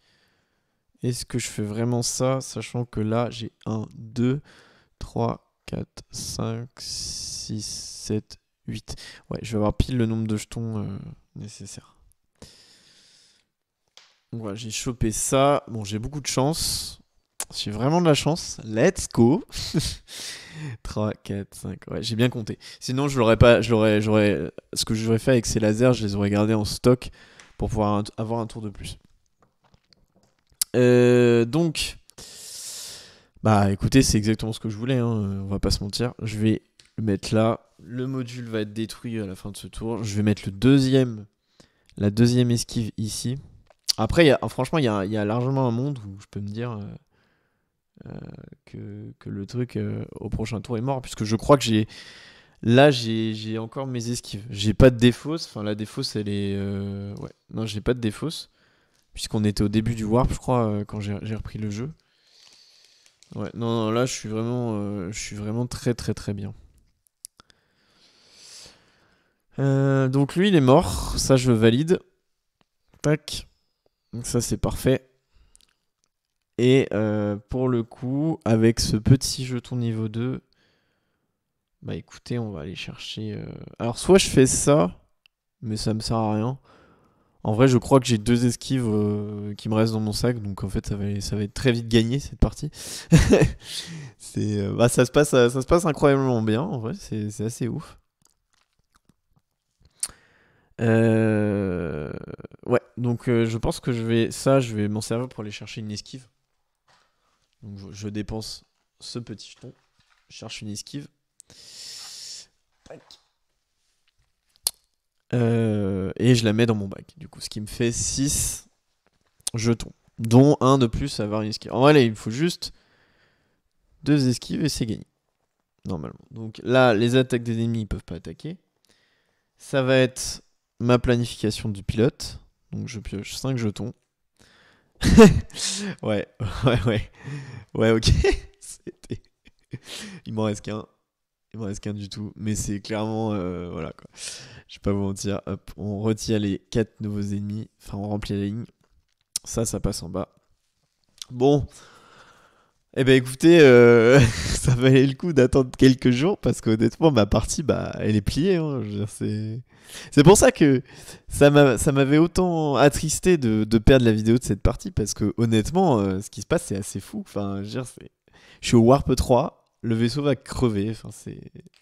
Est-ce que je fais vraiment ça, sachant que là, j'ai 1, 2, 3, 4, 5, 6, 7, 8. Ouais, je vais avoir pile le nombre de jetons nécessaires. Donc voilà, j'ai chopé ça. Bon, j'ai beaucoup de chance. J'ai vraiment de la chance. Let's go. 3, 4, 5. Ouais, j'ai bien compté. Sinon, je l'aurais pas. Ce que j'aurais fait avec ces lasers, je les aurais gardés en stock pour pouvoir avoir un tour de plus. Donc, bah écoutez, c'est exactement ce que je voulais. Hein. On va pas se mentir. Je vais le mettre là. Le module va être détruit à la fin de ce tour. Je vais mettre la deuxième esquive ici. Après, franchement, il y a largement un monde où je peux me dire que le truc au prochain tour est mort. Puisque je crois que j'ai encore mes esquives. J'ai pas de défausse. Enfin, la défausse, elle est... ouais, non, j'ai pas de défausse. Puisqu'on était au début du warp, je crois, quand j'ai repris le jeu. Ouais, non, là, je suis vraiment très très très bien. Donc lui, il est mort. Ça, je le valide. Tac. Donc ça, c'est parfait. Et pour le coup, avec ce petit jeton niveau 2, bah écoutez, on va aller chercher... Alors, soit je fais ça, mais ça me sert à rien. En vrai, je crois que j'ai 2 esquives qui me restent dans mon sac, donc en fait, ça va être très vite gagné cette partie. Bah, ça se passe incroyablement bien, en vrai, c'est assez ouf. Ouais, donc je pense que je vais m'en servir pour aller chercher une esquive. Donc je dépense ce petit jeton, je cherche une esquive. Et je la mets dans mon bac. Du coup, ce qui me fait 6 jetons, dont un de plus à avoir une esquive. En vrai, là, il me faut juste 2 esquives et c'est gagné. Normalement. Donc là, les attaques des ennemis, ils peuvent pas attaquer. Ça va être ma planification du pilote. Donc je pioche 5 jetons. Ouais, ok. Il m'en reste qu'un. Il m'en reste qu'un du tout. Mais c'est clairement... voilà quoi. Je vais pas vous mentir. Hop, on retire les 4 nouveaux ennemis. Enfin, on remplit la ligne. Ça passe en bas. Bon. Eh ben écoutez, ça valait le coup d'attendre quelques jours parce qu'honnêtement, ma partie, bah, elle est pliée, hein. Je veux dire, c'est pour ça que ça m'avait autant attristé de perdre la vidéo de cette partie parce que honnêtement, ce qui se passe, c'est assez fou. Enfin, je veux dire, je suis au Warp 3, le vaisseau va crever. Enfin,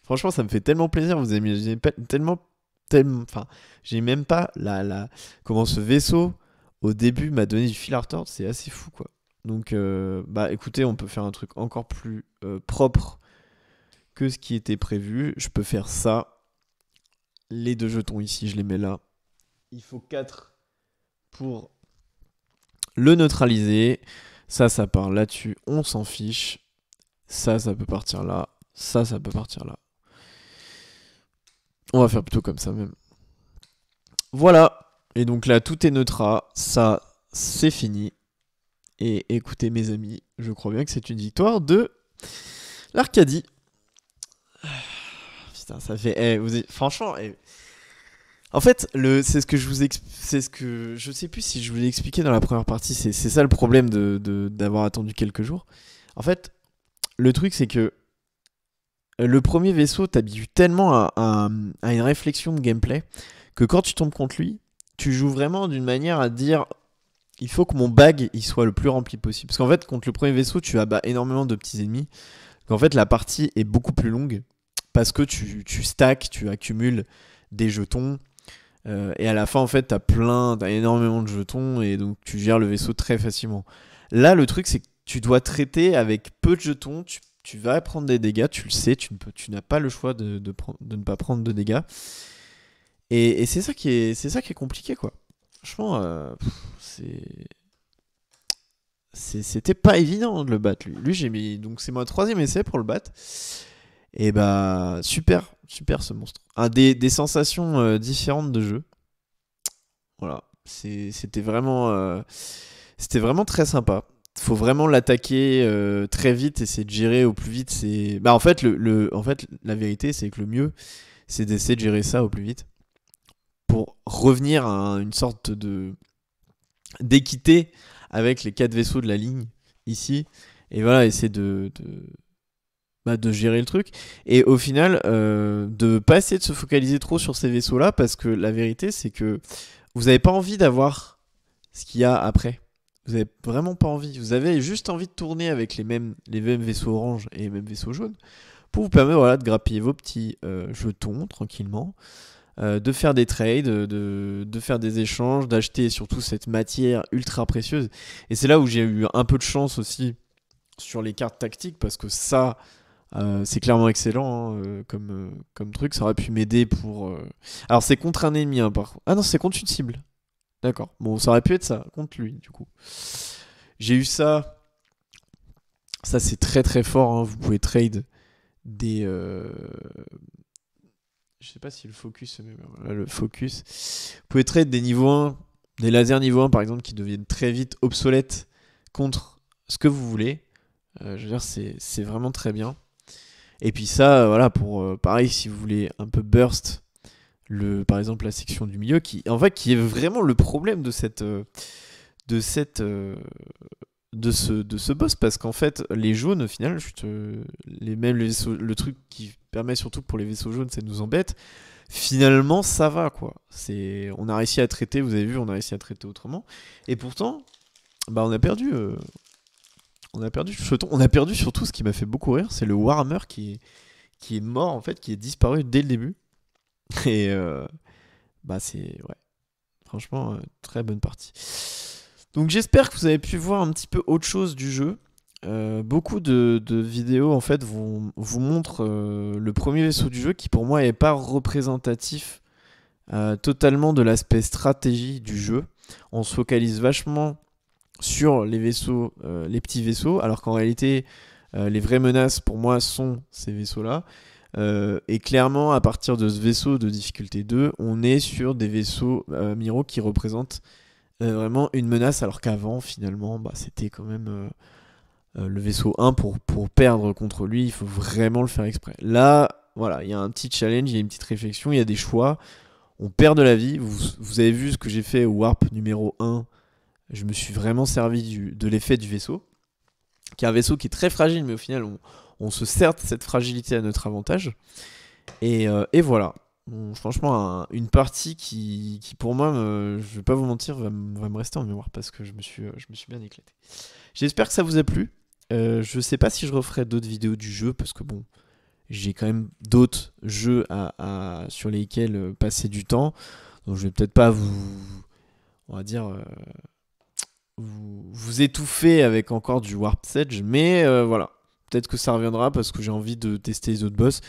franchement, ça me fait tellement plaisir. Vous imaginez pas enfin, j'ai même pas comment ce vaisseau au début m'a donné du fil à retordre. C'est assez fou, quoi. Donc, bah écoutez, on peut faire un truc encore plus propre que ce qui était prévu. Je peux faire ça. Les 2 jetons ici, je les mets là. Il faut 4 pour le neutraliser. Ça part là-dessus. On s'en fiche. Ça peut partir là. Ça peut partir là. On va faire plutôt comme ça même. Voilà. Et donc là, tout est neutra. Ça, c'est fini. Et écoutez, mes amis, je crois bien que c'est une victoire de l'Arcadie. Putain, ça fait. Franchement, en fait, c'est ce que je vous c'est ce que je sais plus si je vous l'ai expliqué dans la première partie. C'est ça le problème d'avoir attendu quelques jours. En fait, le truc c'est que le premier vaisseau t'habitue tellement à une réflexion de gameplay que quand tu tombes contre lui, tu joues vraiment d'une manière à te dire il faut que mon bag il soit le plus rempli possible. Parce qu'en fait, contre le premier vaisseau, tu abats énormément de petits ennemis. Donc en fait, la partie est beaucoup plus longue parce que tu stacks, tu accumules des jetons. Et à la fin, en fait, t'as énormément de jetons et donc tu gères le vaisseau très facilement. Là, le truc, c'est que tu dois traiter avec peu de jetons. Tu vas prendre des dégâts, tu le sais, tu n'as pas le choix de ne pas prendre de dégâts. Et c'est ça qui est compliqué, quoi. Franchement, c'était pas évident de le battre, lui. Lui, j'ai mis. Donc, c'est mon 3e essai pour le battre. Et bah, super ce monstre. Des sensations différentes de jeu. Voilà. C'était vraiment très sympa. Faut vraiment l'attaquer très vite, essayer de gérer au plus vite. Bah, en fait, la vérité, c'est que le mieux, c'est d'essayer de gérer ça au plus vite pour revenir à une sorte d'équité avec les 4 vaisseaux de la ligne ici. Et voilà, essayer de gérer le truc. Et au final, de pas essayer de se focaliser trop sur ces vaisseaux-là, parce que la vérité, c'est que vous n'avez pas envie d'avoir ce qu'il y a après. Vous n'avez vraiment pas envie. Vous avez juste envie de tourner avec les mêmes vaisseaux orange et les mêmes vaisseaux jaunes pour vous permettre de grappiller vos petits jetons tranquillement, de faire des trades, de faire des échanges, d'acheter surtout cette matière ultra précieuse. Et c'est là où j'ai eu un peu de chance aussi sur les cartes tactiques, parce que ça, c'est clairement excellent hein, comme truc. Ça aurait pu m'aider pour... Alors c'est contre un ennemi, hein, par contre. Ah non, c'est contre une cible. D'accord. Bon, ça aurait pu être ça, contre lui, du coup. J'ai eu ça. Ça, c'est très très fort. Hein. Vous pouvez trade des... Je sais pas si le focus... Voilà, le focus. Vous pouvez trade des niveaux 1, des lasers niveau 1, par exemple, qui deviennent très vite obsolètes contre ce que vous voulez. Je veux dire, c'est vraiment très bien. Et puis ça, voilà, pour pareil, si vous voulez un peu burst, par exemple la section du milieu, qui est vraiment le problème de ce boss, parce qu'en fait, les jaunes, au final, le truc qui permet surtout pour les vaisseaux jaunes, ça nous embête. Finalement, ça va, quoi. On a réussi à traiter, vous avez vu, on a réussi à traiter autrement. Et pourtant, bah, on a perdu. On a perdu le jeton. On a perdu surtout ce qui m'a fait beaucoup rire, c'est le Warhammer qui est mort en fait, qui est disparu dès le début. Et bah ouais. Franchement, très bonne partie. Donc j'espère que vous avez pu voir un petit peu autre chose du jeu. Beaucoup de vidéos en fait vous montrent le premier vaisseau du jeu qui pour moi n'est pas représentatif totalement de l'aspect stratégie du jeu. On se focalise vachement sur les vaisseaux, les petits vaisseaux, alors qu'en réalité, les vraies menaces pour moi sont ces vaisseaux-là. Et clairement, à partir de ce vaisseau de difficulté 2, on est sur des vaisseaux Miro qui représentent vraiment une menace, alors qu'avant, finalement, bah, c'était quand même le vaisseau 1 pour perdre contre lui, il faut vraiment le faire exprès. Là, voilà, il y a un petit challenge, il y a une petite réflexion, il y a des choix. On perd de la vie. Vous avez vu ce que j'ai fait au Warp numéro 1. Je me suis vraiment servi de l'effet du vaisseau. qui est un vaisseau qui est très fragile, mais au final, on se sert de cette fragilité à notre avantage. Et voilà. Bon, franchement, une partie qui pour moi, je vais pas vous mentir, va me rester en mémoire parce que je me suis bien éclaté. J'espère que ça vous a plu. Je sais pas si je referai d'autres vidéos du jeu parce que bon, j'ai quand même d'autres jeux sur lesquels passer du temps. Donc je vais peut-être pas on va dire, vous étouffer avec encore du Warped Edge, mais voilà. Peut-être que ça reviendra parce que j'ai envie de tester les autres boss.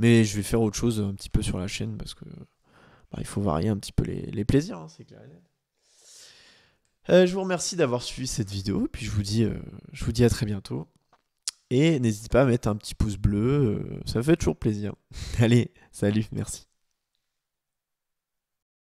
Mais je vais faire autre chose un petit peu sur la chaîne parce que il faut varier un petit peu les plaisirs, hein, c'est clair et net. Je vous remercie d'avoir suivi cette vidéo. Puis je vous dis à très bientôt. Et n'hésitez pas à mettre un petit pouce bleu. Ça fait toujours plaisir. Allez, salut, merci.